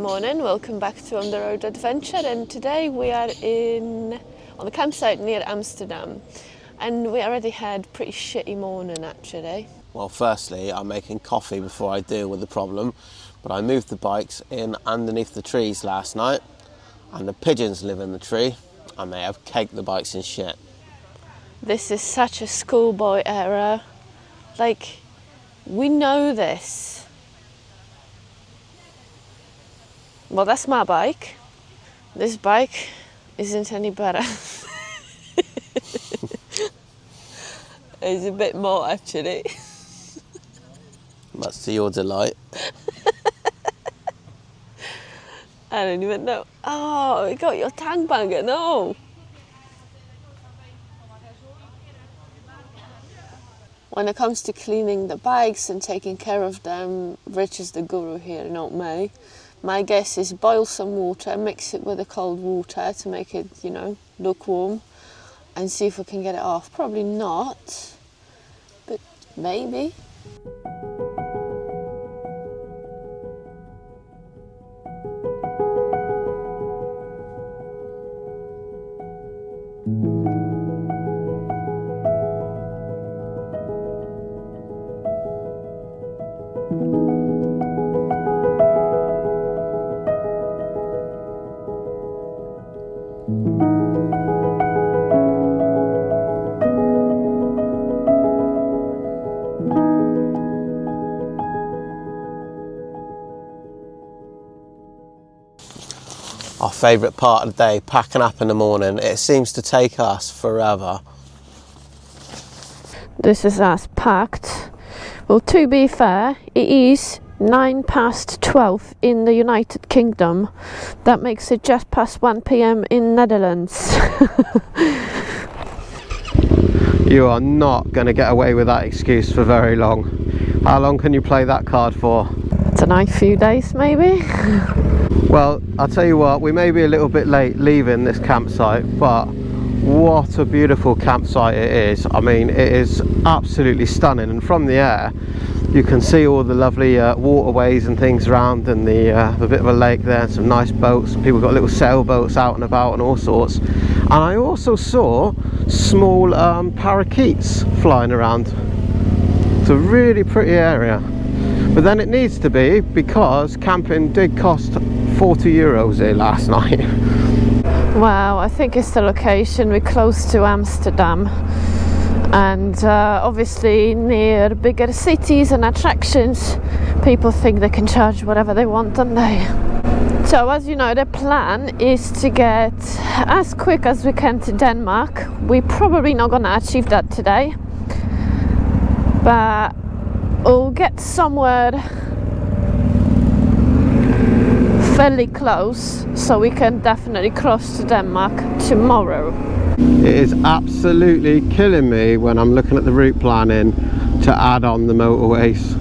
morning, welcome back to On the Road Adventure, and today we are on the campsite near Amsterdam, and we already had a pretty shitty morning actually. Well, firstly, I'm making coffee before I deal with the problem, but I moved the bikes in underneath the trees last night, and the pigeons live in the tree, and they have caked the bikes in shit. This is such a schoolboy error, like, we know this. Well, that's my bike. This bike isn't any better. It's a bit more actually. That's to your delight. I don't even know. Oh, you got your tang banger, no. When it comes to cleaning the bikes and taking care of them, Rich is the guru here, not me. My guess is boil some water, mix it with the cold water to make it, lukewarm, and see if we can get it off. Probably not, but maybe. Our favourite part of the day, packing up in the morning. It seems to take us forever. This is us packed. Well, to be fair, it is 12:09 in the United Kingdom. That makes it just past 1 p.m. in Netherlands. You are not going to get away with that excuse for very long. How long can you play that card for? It's a nice few days, maybe. Well, I'll tell you what, we may be a little bit late leaving this campsite, but what a beautiful campsite it is. I mean, it is absolutely stunning, and from the air you can see all the lovely waterways and things around, and the bit of a lake there, and some nice boats. People got little sailboats out and about and all sorts. And I also saw small parakeets flying around. It's a really pretty area, but then it needs to be, because camping did cost 40 euros here last night. Wow, I think it's the location. We're close to Amsterdam, and obviously near bigger cities and attractions, people think they can charge whatever they want, don't they? So as you know, the plan is to get as quick as we can to Denmark. We're probably not gonna achieve that today, but we'll get somewhere fairly close, so we can definitely cross to Denmark tomorrow. It is absolutely killing me when I'm looking at the route planning to add on the motorways.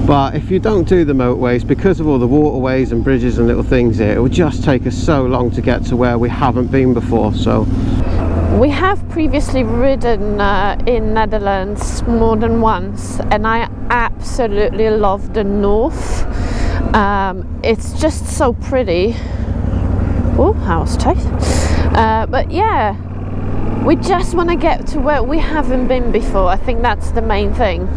But if you don't do the motorways, because of all the waterways and bridges and little things here, it will just take us so long to get to where we haven't been before. So we have previously ridden in Netherlands more than once, and I absolutely love the north. It's just so pretty. Oh, that was tight. But yeah, we just want to get to where we haven't been before. I think that's the main thing.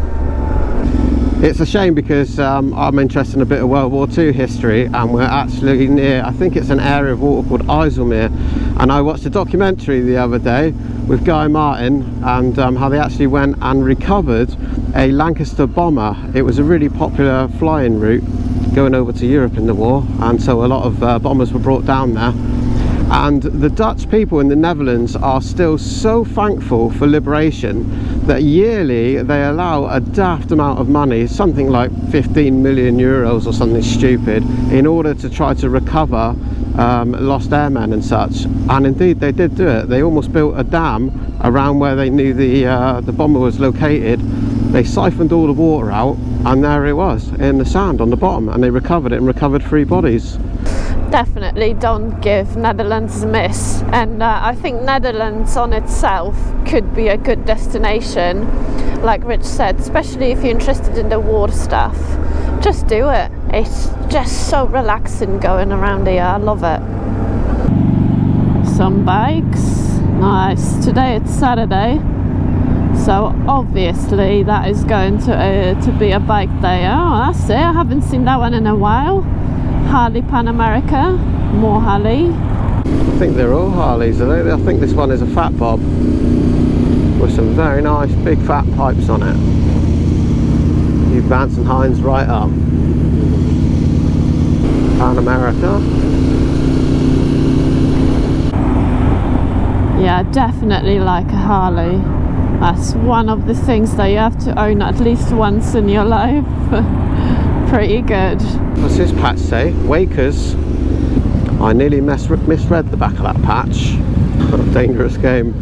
It's a shame, because I'm interested in a bit of World War II history, and we're actually near, I think it's an area of water called IJsselmeer, and I watched a documentary the other day with Guy Martin, and how they actually went and recovered a Lancaster bomber. It was a really popular flying route going over to Europe in the war, and so a lot of bombers were brought down there. And the Dutch people in the Netherlands are still so thankful for liberation that yearly they allow a daft amount of money, something like 15 million euros or something stupid, in order to try to recover lost airmen and such. And indeed they did do it. They almost built a dam around where they knew the bomber was located. They siphoned all the water out, and there it was in the sand on the bottom, and they recovered it and recovered 3 bodies. Definitely don't give Netherlands a miss, and I think Netherlands on itself could be a good destination, like Rich said, especially if you're interested in the war stuff. Just do it. It's just so relaxing going around here. I love it. Some bikes. Nice. Today it's Saturday, so obviously that is going to be a bike day. Oh, that's it. I haven't seen that one in a while. Harley Pan America. More Harley. I think they're all Harleys, are they? I think this one is a Fat Bob with some very nice big fat pipes on it. You Vance and Hines right up. Pan America. Yeah, definitely like a Harley. That's one of the things that you have to own at least once in your life. Pretty good. What's this patch say? Wakers. I nearly misread the back of that patch. Dangerous game.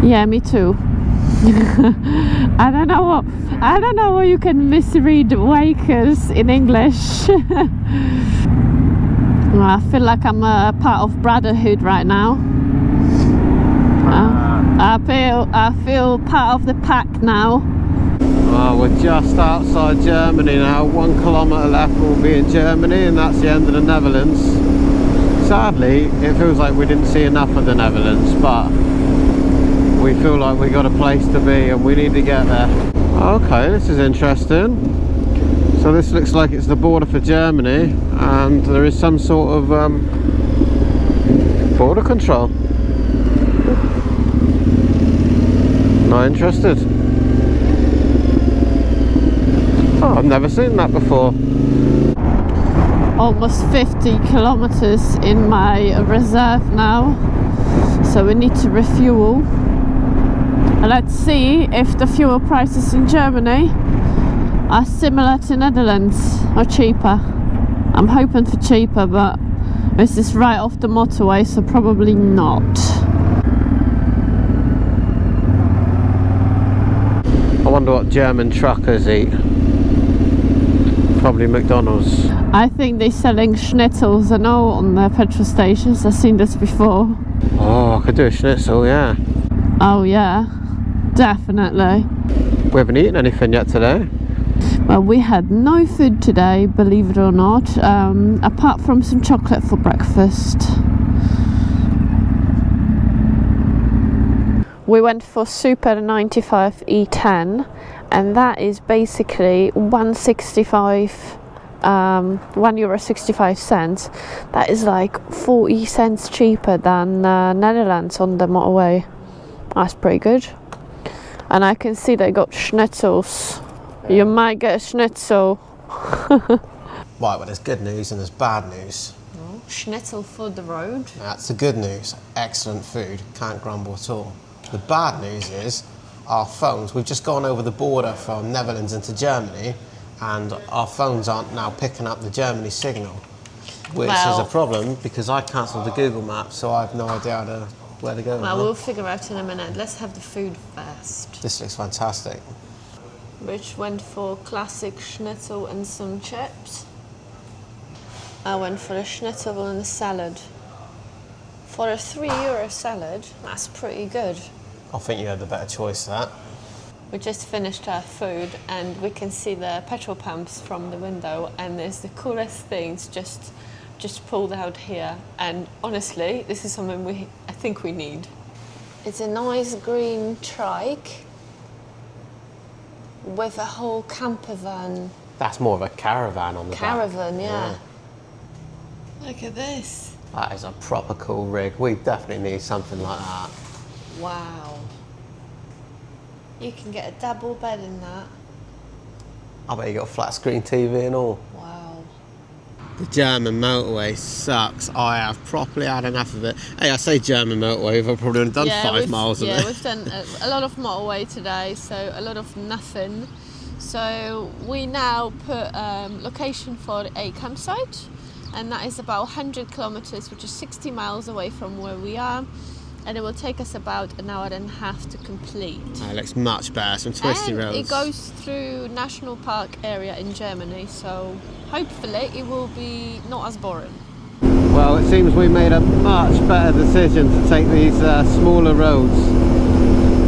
Yeah, me too. I don't know what you can misread Wakers in English. I feel like I'm a part of brotherhood right now. I feel part of the pack now. Oh, we're just outside Germany now. 1 kilometre left, we'll be in Germany, and that's the end of the Netherlands. Sadly, it feels like we didn't see enough of the Netherlands, but we feel like we got a place to be and we need to get there. Okay, this is interesting. So this looks like it's the border for Germany, and there is some sort of border control. Not interested. Oh, I've never seen that before. Almost 50 kilometers in my reserve now, so we need to refuel. Let's see if the fuel prices in Germany are similar to Netherlands or cheaper. I'm hoping for cheaper, but this is right off the motorway, so probably not. I wonder what German truckers eat. Probably McDonald's. I think they're selling schnitzels and all on their petrol stations. I've seen this before. Oh, I could do a schnitzel, yeah. Oh yeah, definitely. We haven't eaten anything yet today. Well, we had no food today, believe it or not, apart from some chocolate for breakfast. We went for Super 95 E10, and that is basically €1.65. That is like 40 cents cheaper than Netherlands on the motorway. That's pretty good. And I can see they got schnitzels. You might get a schnitzel. Right, well, there's good news and there's bad news. Oh, schnitzel for the road. That's the good news. Excellent food. Can't grumble at all. The bad news is our phones. We've just gone over the border from Netherlands into Germany, and our phones aren't now picking up the Germany signal, which is a problem because I cancelled the Google Maps, so I have no idea where to go. Well, we'll figure out in a minute. Let's have the food first. This looks fantastic. Rich went for classic schnitzel and some chips. I went for a schnitzel and a salad. For a €3 salad, that's pretty good. I think you had the better choice that. We just finished our food and we can see the petrol pumps from the window, and there's the coolest things just pulled out here, and honestly this is something I think we need. It's a nice green trike with a whole camper van. That's more of a caravan on the Caravan, back. yeah. Look at this. That is a proper cool rig. We definitely need something like that. Wow. You can get a double bed in that. I bet you got a flat screen TV and all. Wow. The German motorway sucks. I have properly had enough of it. Hey, I say German motorway, I've probably done 5 miles of it. Yeah, we've done a lot of motorway today, so a lot of nothing. So we now put location for a campsite, and that is about 100 kilometers, which is 60 miles away from where we are. And it will take us about an hour and a half to complete. It looks much better, some twisty roads. It goes through national park area in Germany, so hopefully it will be not as boring. Well, it seems we made a much better decision to take these smaller roads.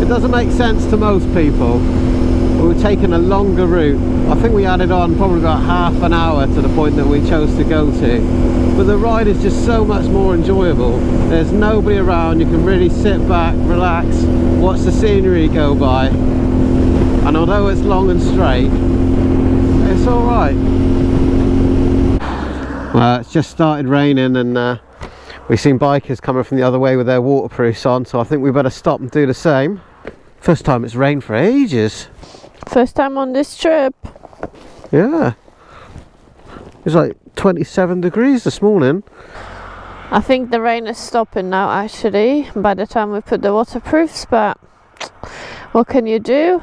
It doesn't make sense to most people. we were taking a longer route. I think we added on probably about half an hour to the point that we chose to go to. But the ride is just so much more enjoyable. There's nobody around, you can really sit back, relax, watch the scenery go by. And although it's long and straight, it's alright. Well, it's just started raining and we've seen bikers coming from the other way with their waterproofs on, so I think we better stop and do the same. First time it's rained for ages. First time on this trip. Yeah. It's like 27 degrees this morning. I think the rain is stopping now actually by the time we put the waterproofs, but what can you do?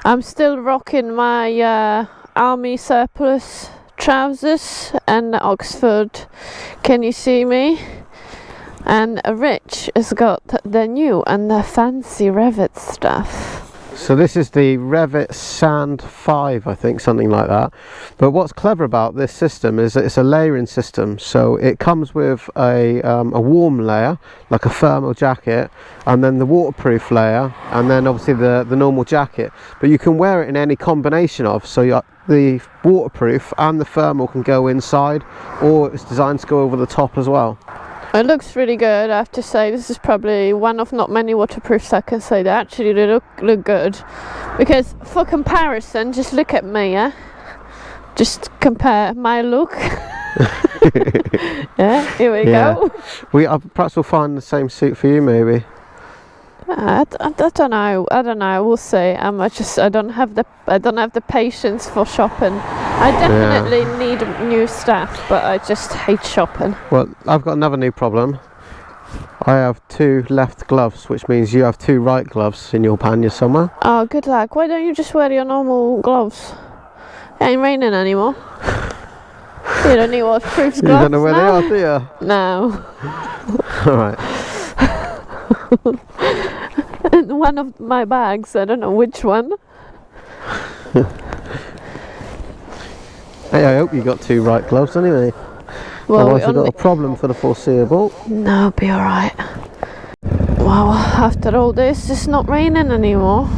I'm still rocking my army surplus trousers and Oxford. Can you see me? And Rich has got the new and the fancy Revit stuff. So this is the Revit Sand 5, I think, something like that. But what's clever about this system is that it's a layering system. So it comes with a warm layer, like a thermal jacket, and then the waterproof layer, and then obviously the normal jacket. But you can wear it in any combination of, so the waterproof and the thermal can go inside, or it's designed to go over the top as well. It looks really good, I have to say. This is probably one of not many waterproofs I can say that actually look good. Because for comparison, just look at me, yeah? Just compare my look. Yeah, here we go. Perhaps we'll find the same suit for you, maybe. I don't know. We'll see. I don't have the patience for shopping. I definitely need new stuff, but I just hate shopping. Well, I've got another new problem. I have 2 left gloves, which means you have 2 right gloves in your pannier somewhere. Oh, good luck. Why don't you just wear your normal gloves? It ain't raining anymore. You don't need waterproof gloves. You don't know where they are, do you? No. Alright. In one of my bags, I don't know which one. Hey, I hope you got 2 right gloves anyway. Well, otherwise you've got a problem for the foreseeable. No, it'll be alright. Wow, after all this, it's not raining anymore.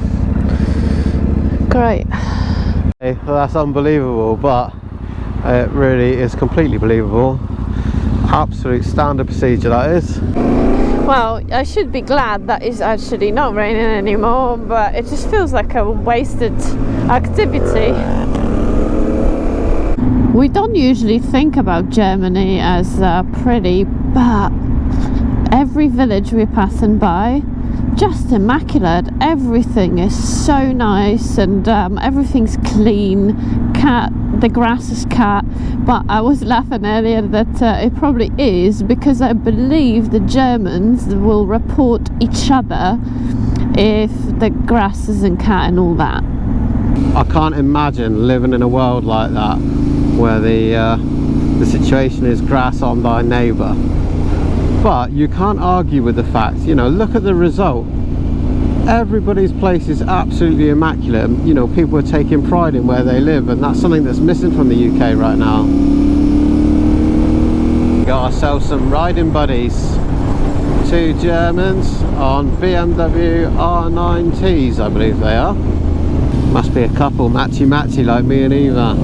Great. Hey, well, that's unbelievable, but it really is completely believable. Absolute standard procedure, that is. Well, I should be glad that it's actually not raining anymore, but it just feels like a wasted activity. We don't usually think about Germany as pretty, but every village we're passing by, just immaculate. Everything is so nice and everything's clean. The grass is cut, but I was laughing earlier that it probably is because I believe the Germans will report each other if the grass isn't cut and all that. I can't imagine living in a world like that where the situation is grass on thy neighbour. But you can't argue with the fact, you know, look at the result. Everybody's place is absolutely immaculate. You know, people are taking pride in where they live, and that's something that's missing from the UK right now. We got ourselves some riding buddies. 2 Germans on BMW R9Ts, I believe they are. Must be a couple, matchy like me and Eva.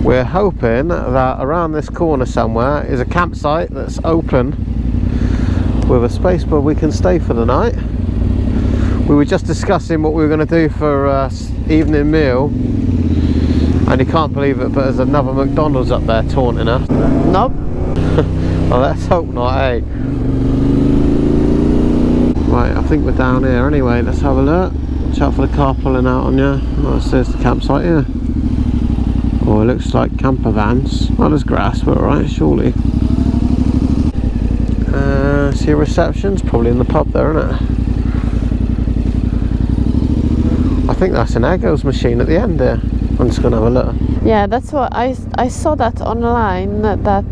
We're hoping that around this corner somewhere is a campsite that's open with a space where we can stay for the night. We were just discussing what we were going to do for evening meal, and you can't believe it, but there's another McDonald's up there taunting us. Nope. Well, let's hope not, eh? Right, I think we're down here anyway. Let's have a look. Watch out for the car pulling out on you. Oh, there's the campsite here. Oh, it looks like camper vans. Oh, there's grass, but alright, surely. See, reception's probably in the pub there, isn't it? I think that's an Eggo's machine at the end there. I'm just going to have a look. Yeah, that's what I saw that online, that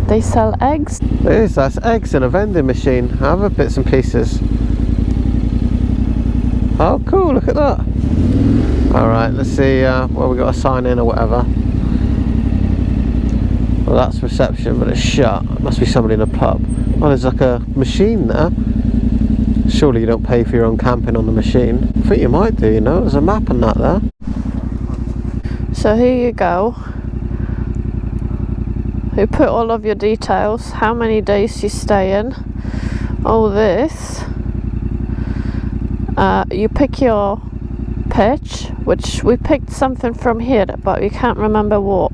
they sell eggs. It is, that's eggs in a vending machine. Other bits and pieces. Oh, cool, look at that. Alright, let's see, well, we've got to sign in or whatever. Well, that's reception, but it's shut. It must be somebody in a pub. Oh, there's like a machine there. Surely you don't pay for your own camping on the machine. I think you might do, you know, there's a map and that there. So here you go. You put all of your details, how many days you stay in, all this. You pick your pitch, which we picked something from here, but we can't remember what.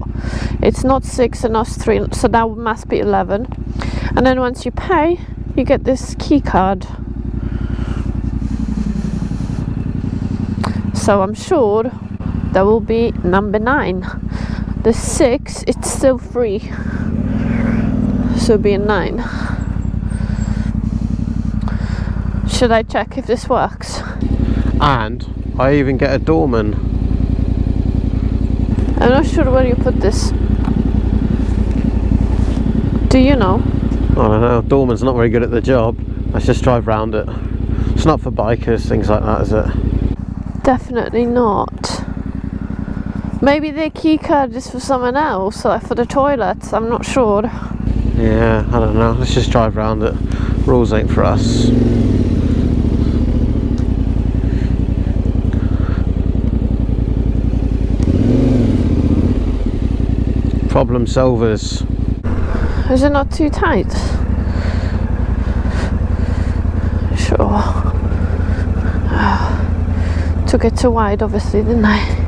It's not 6 and not 3, so that must be 11. And then once you pay, you get this key card. So I'm sure that will be number 9. The 6, it's still free, so it'll be a 9. Should I check if this works? And I even get a doorman. I'm not sure where you put this. Do you know? I don't know, doorman's not very good at the job. Let's just drive round it. It's not for bikers, things like that, is it? Definitely not. Maybe their key card is for someone else, like for the toilets, I'm not sure. Yeah, I don't know, let's just drive round it. Rules ain't for us. Problem solvers. Is it not too tight? Sure. Took it too wide, obviously, didn't I?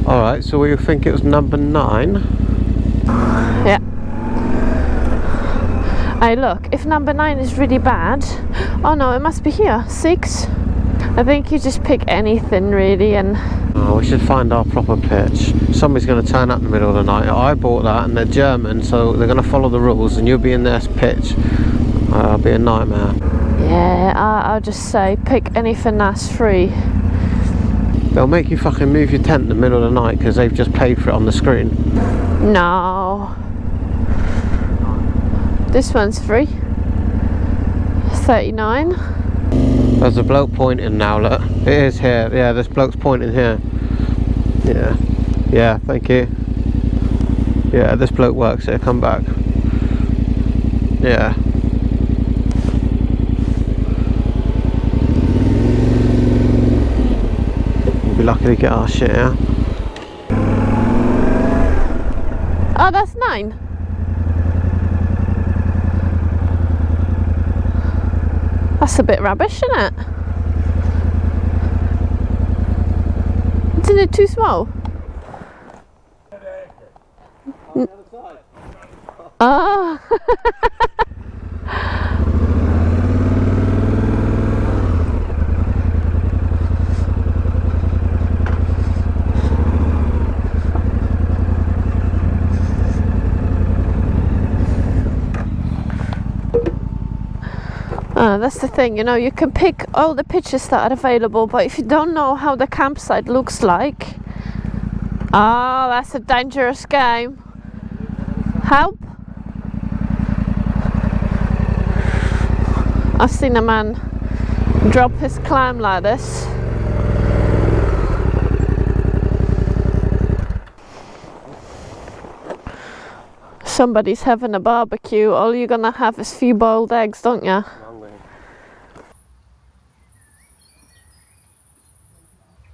Alright, so we think it was number 9. Yeah. Hey, look, if number 9 is really bad, oh no, it must be here. 6. I think you just pick anything really, and oh, we should find our proper pitch. Somebody's going to turn up in the middle of the night. I bought that, and they're German, so they're going to follow the rules, and you'll be in their pitch. It'll be a nightmare. yeah, I'll just say pick anything that's free. They'll make you fucking move your tent in the middle of the night because they've just paid for it on the screen. No. This one's free. 39. There's a bloke pointing now, look. It is here. Yeah, this bloke's pointing here. Yeah. Yeah, thank you. Yeah, this bloke works here. Come back. Yeah. We'll be lucky to get our shit out. Oh, that's 9. That's a bit rubbish, isn't it? Isn't it too small? Oh. That's the thing, you know, you can pick all the pictures that are available, but if you don't know how the campsite looks like, oh, that's a dangerous game. Help! I've seen a man drop his climb ladders. Somebody's having a barbecue, all you're gonna have is few boiled eggs, don't you?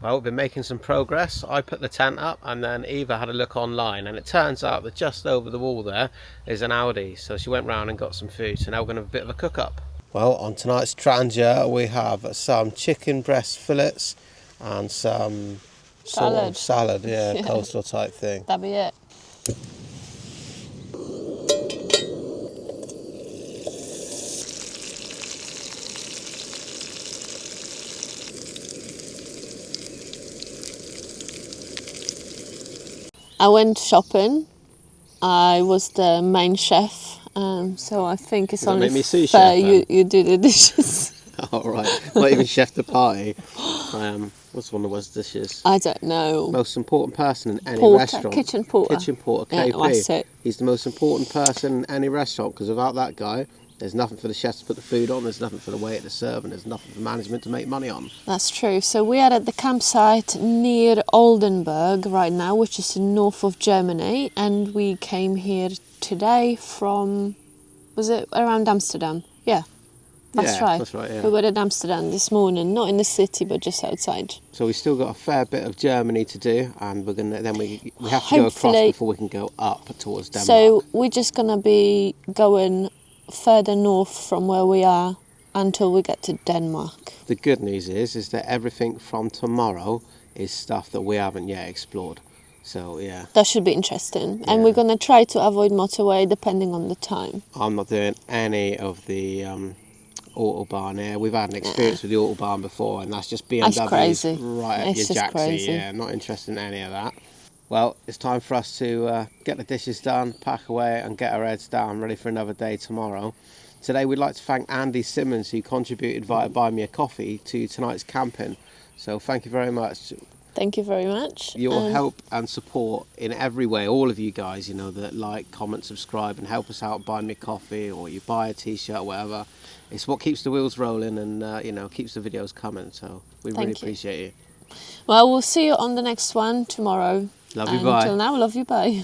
Well, we've been making some progress. I put the tent up and then Eva had a look online, and it turns out that just over the wall there is an Aldi, so she went round and got some food, so now we're going to have a bit of a cook up. Well, on tonight's trangia we have some chicken breast fillets and some sort of salad, yeah, coleslaw type thing. That'll be it. I went shopping. I was the main chef, so I think it's only fair you do the dishes. Oh, right. Not even chef de party. What's one of those dishes? I don't know. Most important person in any porter, restaurant. Kitchen porter. Kitchen porter, KP. Yeah, that's it. He's the most important person in any restaurant, because without that guy, There's nothing for the chefs to put the food on, there's nothing for the waiter to serve, and there's nothing for management to make money on. That's true. So we are at the campsite near Oldenburg right now, which is in north of Germany, and we came here today from, was it around Amsterdam? Yeah, that's right. That's right, yeah. We were at Amsterdam this morning, not in the city, but just outside. So we still got a fair bit of Germany to do, and we have to go across before we can go up towards Denmark. So we're just gonna be going further north from where we are until we get to Denmark. The good news is that everything from tomorrow is stuff that we haven't yet explored. So yeah, that should be interesting. And we're gonna try to avoid motorway depending on the time. I'm not doing any of the autobahn here. We've had an experience with the autobahn before, and that's just BMWs that's crazy. Right up your jacksie. Yeah, not interested in any of that. Well, it's time for us to get the dishes done, pack away, and get our heads down, ready for another day tomorrow. Today we'd like to thank Andy Simmons, who contributed via Buy Me a Coffee to tonight's camping. So thank you very much. Thank you very much. Your help and support in every way, all of you guys, you know, that like, comment, subscribe, and help us out, buy me a coffee, or you buy a t-shirt, or whatever. It's what keeps the wheels rolling and, you know, keeps the videos coming. So we really appreciate you. Well, we'll see you on the next one tomorrow. Love you, bye. Until now, love you, bye.